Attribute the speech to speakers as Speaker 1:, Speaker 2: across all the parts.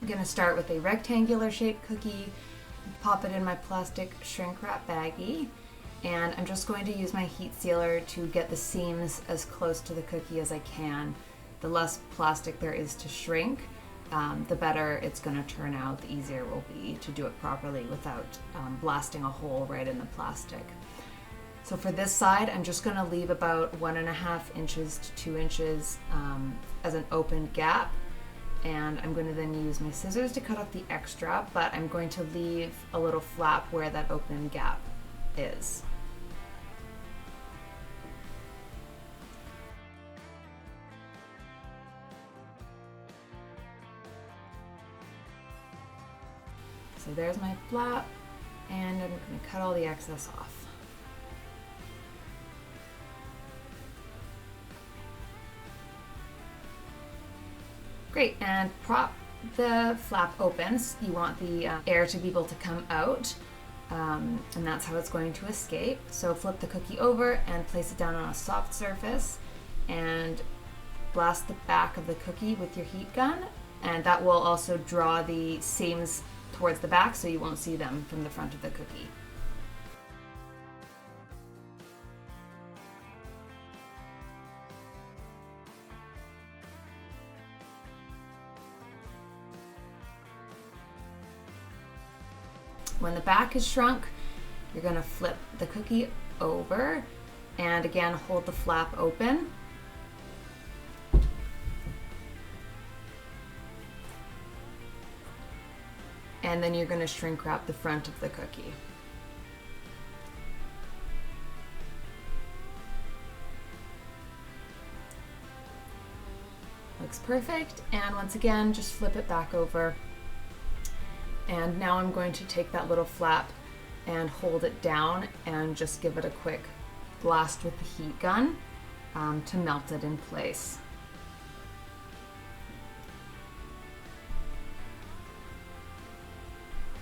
Speaker 1: I'm going to start with a rectangular shaped cookie, pop it in my plastic shrink wrap baggie, and I'm just going to use my heat sealer to get the seams as close to the cookie as I can. The less plastic there is to shrink, the better it's going to turn out, the easier it will be to do it properly without blasting a hole right in the plastic. So for this side, I'm just going to leave about 1.5 inches to 2 inches as an open gap. And I'm going to then use my scissors to cut off the extra, but I'm going to leave a little flap where that open gap is. So there's my flap, and I'm going to cut all the excess off. Great, and prop the flap open. You want the air to be able to come out, and that's how it's going to escape. So flip the cookie over and place it down on a soft surface and blast the back of the cookie with your heat gun, and that will also draw the seams towards the back so you won't see them from the front of the cookie. When the back is shrunk, you're going to flip the cookie over and again hold the flap open. And then you're going to shrink wrap the front of the cookie. Looks perfect. And once again, just flip it back over. And now I'm going to take that little flap and hold it down and just give it a quick blast with the heat gun to melt it in place.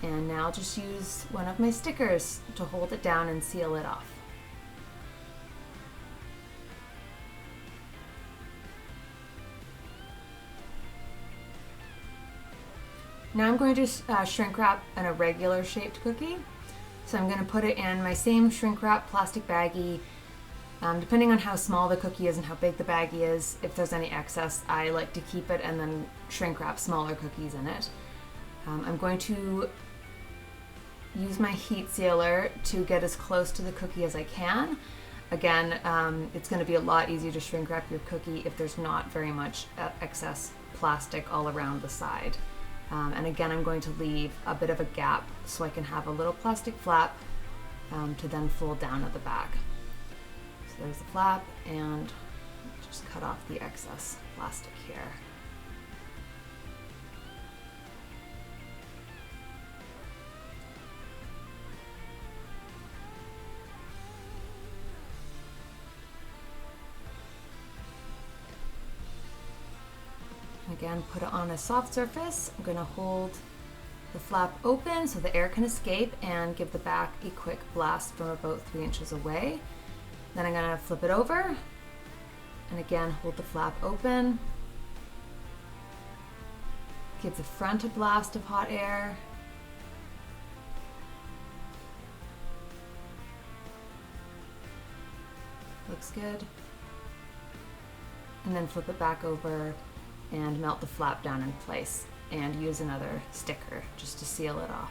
Speaker 1: And now just use one of my stickers to hold it down and seal it off. Now I'm going to shrink wrap an irregular shaped cookie. So I'm going to put it in my same shrink wrap plastic baggie. Depending on how small the cookie is and how big the baggie is, if there's any excess, I like to keep it and then shrink wrap smaller cookies in it. I'm going to use my heat sealer to get as close to the cookie as I can. Again, it's going to be a lot easier to shrink wrap your cookie if there's not very much excess plastic all around the side. And again, I'm going to leave a bit of a gap so I can have a little plastic flap to then fold down at the back. So there's the flap, and just cut off the excess plastic here. Again, put it on a soft surface. I'm going to hold the flap open so the air can escape and give the back a quick blast from about 3 inches away. Then I'm going to flip it over and again hold the flap open. Give the front a blast of hot air. Looks good. And then flip it back over and melt the flap down in place and use another sticker just to seal it off.